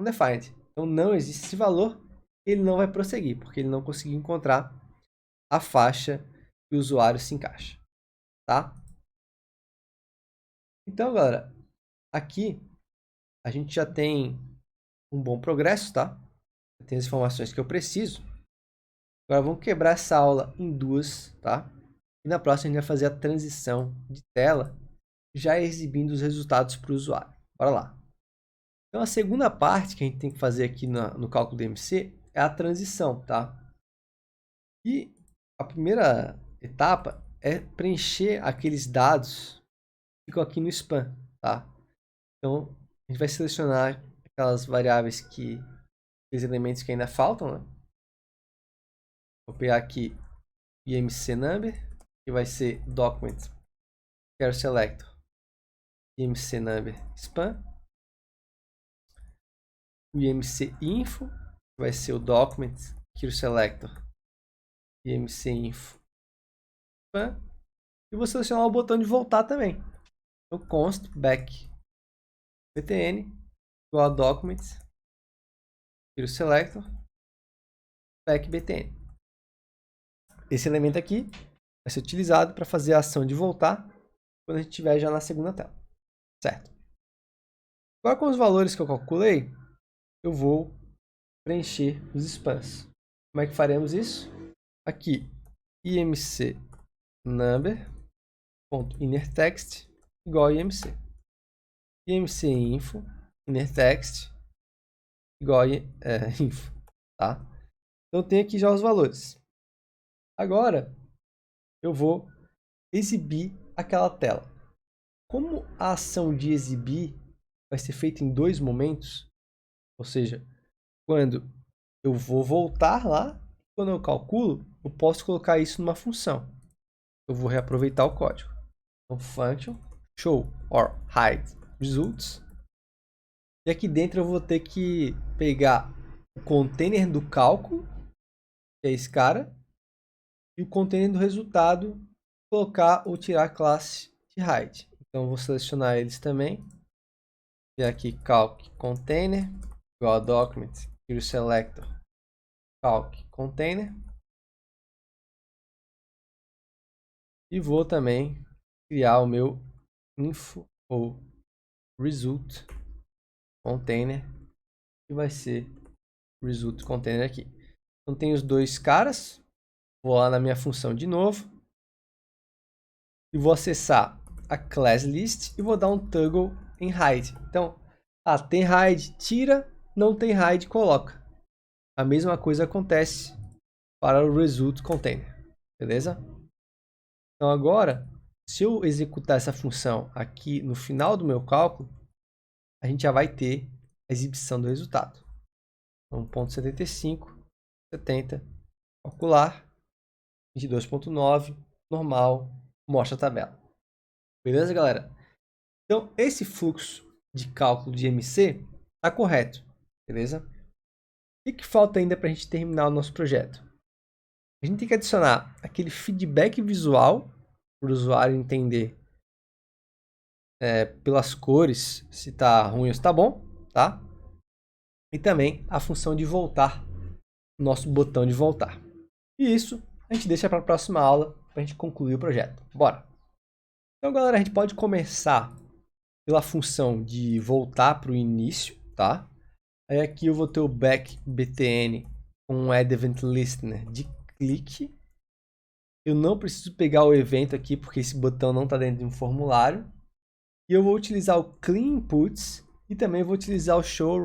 S1: undefined. Então não existe esse valor, ele não vai prosseguir, porque ele não conseguiu encontrar a faixa que o usuário se encaixa, tá? Então, galera, aqui a gente já tem um bom progresso, tá? Eu tenho as informações que eu preciso. Agora vamos quebrar essa aula em duas, tá? E na próxima a gente vai fazer a transição de tela, já exibindo os resultados para o usuário. Bora lá. Então a segunda parte que a gente tem que fazer aqui no cálculo do IMC é a transição, tá? E a primeira etapa é preencher aqueles dados que ficam aqui no span, tá? Então a gente vai selecionar aquelas variáveis aqueles elementos que ainda faltam, né? Vou pegar aqui IMC number, que vai ser document quero selector IMC number span. o IMC info, vai ser o document, aqui o selector, IMC info, e vou selecionar o botão de voltar também. Então, const back btn igual a document, tiro selector, back btn. Esse elemento aqui vai ser utilizado para fazer a ação de voltar quando a gente estiver já na segunda tela, certo? Agora, com os valores que eu calculei, eu vou preencher os spans. Como é que faremos isso? Aqui, imc number.innerText igual a imc. imc info innerText igual a info, tá? Então, eu tenho aqui já os valores. Agora, eu vou exibir aquela tela. Como a ação de exibir vai ser feita em dois momentos, ou seja, quando eu vou voltar lá, quando eu calculo, eu posso colocar isso numa função. Eu vou reaproveitar o código. Então, function show or hide results. E aqui dentro eu vou ter que pegar o container do cálculo, que é esse cara, e o container do resultado, colocar ou tirar a classe de hide. Então, eu vou selecionar eles também. E aqui, calc container, igual a document, tiro selector, calc container. E vou também criar o meu info ou result container, que vai ser result container aqui. Então, tem os dois caras. Vou lá na minha função de novo. E vou acessar a class list e vou dar um toggle em hide. Então, tem hide, tira, não tem hide, coloca. A mesma coisa acontece para o result container, beleza? Então agora, se eu executar essa função aqui no final do meu cálculo, a gente já vai ter a exibição do resultado. Então, 1.75, 70, calcular, 22.9, normal, mostra a tabela. Beleza, galera? Então, esse fluxo de cálculo de MC está correto, beleza? O que falta ainda para a gente terminar o nosso projeto? A gente tem que adicionar aquele feedback visual para o usuário entender pelas cores se está ruim ou se está bom, tá? E também a função de voltar, nosso botão de voltar. E isso a gente deixa para a próxima aula para a gente concluir o projeto. Bora! Então, galera, a gente pode começar pela função de voltar para o início, tá? Aí aqui eu vou ter o back btn com um add event listener de clique. Eu não preciso pegar o evento aqui porque esse botão não está dentro de um formulário. E eu vou utilizar o clean inputs e também vou utilizar o show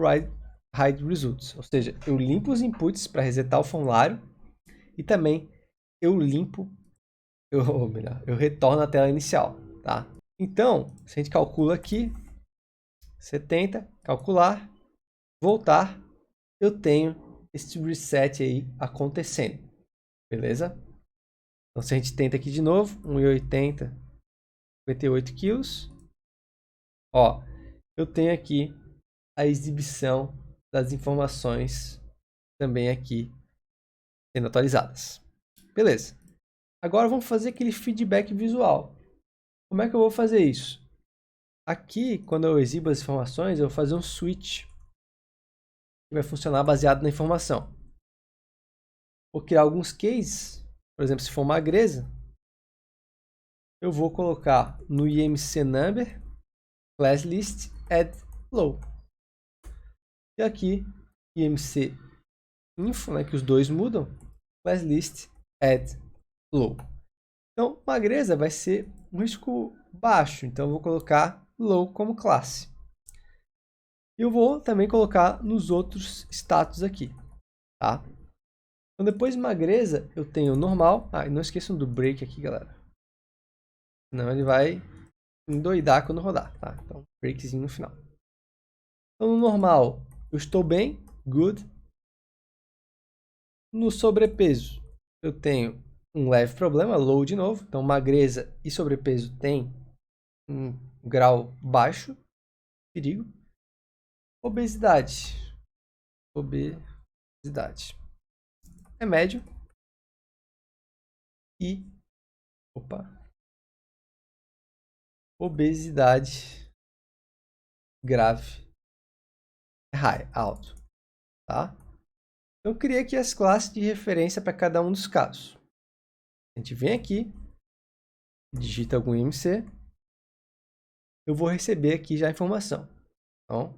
S1: hide results. Ou seja, eu limpo os inputs para resetar o formulário e também eu retorno a tela inicial, tá? Então, se a gente calcula aqui, 70, calcular, voltar, eu tenho esse reset aí acontecendo, beleza? Então, se a gente tenta aqui de novo, 1,80, 58 quilos, ó, eu tenho aqui a exibição das informações também aqui sendo atualizadas. Beleza. Agora vamos fazer aquele feedback visual. Como é que eu vou fazer isso? Aqui, quando eu exibo as informações, eu vou fazer um switch que vai funcionar baseado na informação. Vou criar alguns cases. Por exemplo, se for magreza, eu vou colocar no IMC number, class list, add low. E aqui, IMC info, né, que os dois mudam, class list, add low. Então, magreza vai ser um risco baixo, então eu vou colocar low como classe. E eu vou também colocar nos outros status aqui, tá? Então, depois de magreza, eu tenho normal. E não esqueçam do break aqui, galera. Senão ele vai endoidar quando rodar, tá? Então, breakzinho no final. Então, no normal, eu estou bem, good. No sobrepeso, eu tenho um leve problema, low de novo. Então, magreza e sobrepeso tem um grau baixo, perigo. Obesidade, obesidade. É médio. E, obesidade grave. É high, alto. Tá? Então, eu criei aqui as classes de referência para cada um dos casos. A gente vem aqui, digita algum IMC, eu vou receber aqui já a informação. Então,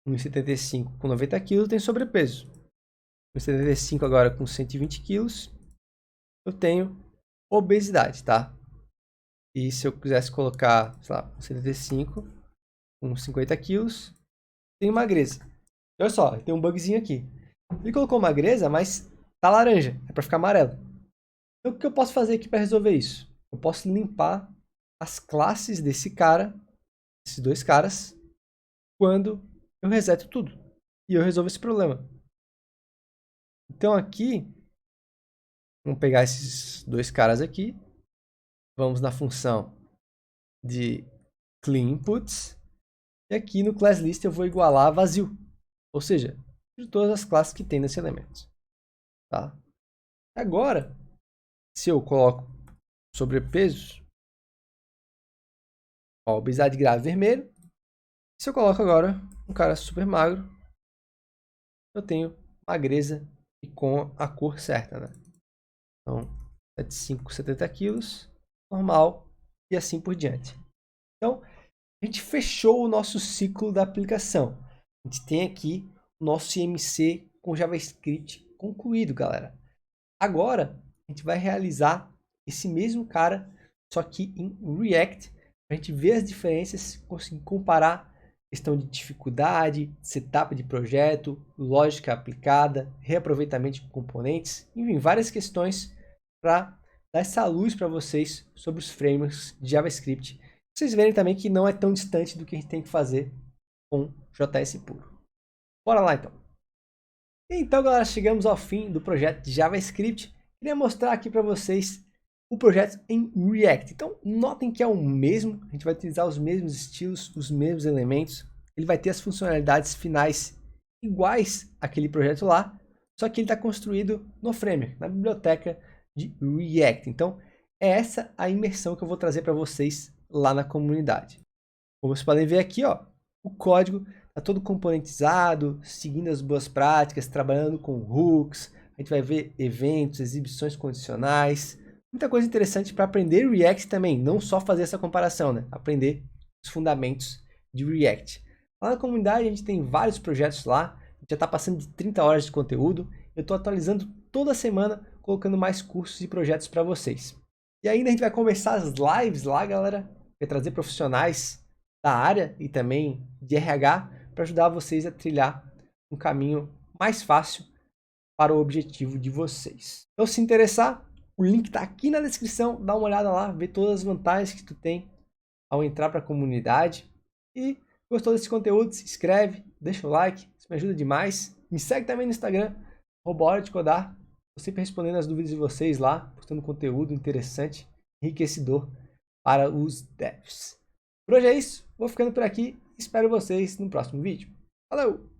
S1: 1,75 com 90 kg tem sobrepeso. 1,75 agora com 120 kg, eu tenho obesidade, tá? E se eu quisesse colocar, sei lá, 1,75 com 50 kg, tenho magreza. Olha só, tem um bugzinho aqui. Ele colocou magreza, mas tá laranja, é para ficar amarelo. Então, o que eu posso fazer aqui para resolver isso? Eu posso limpar as classes desse cara, esses dois caras, quando eu reseto tudo. E eu resolvo esse problema. Então aqui, vamos pegar esses dois caras aqui. Vamos na função de clean inputs. E aqui no class list eu vou igualar vazio. Ou seja, de todas as classes que tem nesse elemento. Tá? Agora, se eu coloco sobrepeso, ó, obesidade grave vermelho. Se eu coloco agora um cara super magro, eu tenho magreza e com a cor certa, né? Então, 75, 70 quilos, normal e assim por diante. Então, a gente fechou o nosso ciclo da aplicação. A gente tem aqui o nosso IMC com JavaScript concluído, galera. Agora, a gente vai realizar esse mesmo cara, só que em React, para a gente ver as diferenças, conseguir comparar questão de dificuldade, setup de projeto, lógica aplicada, reaproveitamento de componentes, enfim, várias questões para dar essa luz para vocês sobre os frameworks de JavaScript. Vocês verem também que não é tão distante do que a gente tem que fazer com JS puro. Bora lá então. Então, galera, chegamos ao fim do projeto de JavaScript. Queria mostrar aqui para vocês o projeto em React. Então, notem que é o mesmo, a gente vai utilizar os mesmos estilos, os mesmos elementos. Ele vai ter as funcionalidades finais iguais àquele projeto lá, só que ele está construído no framework, na biblioteca de React. Então, é essa a imersão que eu vou trazer para vocês lá na comunidade. Como vocês podem ver aqui, ó, o código está todo componentizado, seguindo as boas práticas, trabalhando com hooks. A gente vai ver eventos, exibições condicionais, muita coisa interessante para aprender React também, não só fazer essa comparação, né? Aprender os fundamentos de React. Lá na comunidade a gente tem vários projetos lá, a gente já está passando de 30 horas de conteúdo, eu estou atualizando toda semana, colocando mais cursos e projetos para vocês. E ainda a gente vai começar as lives lá, galera, vai trazer profissionais da área e também de RH para ajudar vocês a trilhar um caminho mais fácil para o objetivo de vocês. Então, se interessar, o link está aqui na descrição, dá uma olhada lá, vê todas as vantagens que tu tem ao entrar para a comunidade. E gostou desse conteúdo, se inscreve, deixa o like, isso me ajuda demais. Me segue também no Instagram, @HoraDeCodar. Estou sempre respondendo as dúvidas de vocês lá, postando conteúdo interessante, enriquecedor para os devs. Por hoje é isso, vou ficando por aqui, espero vocês no próximo vídeo. Falou!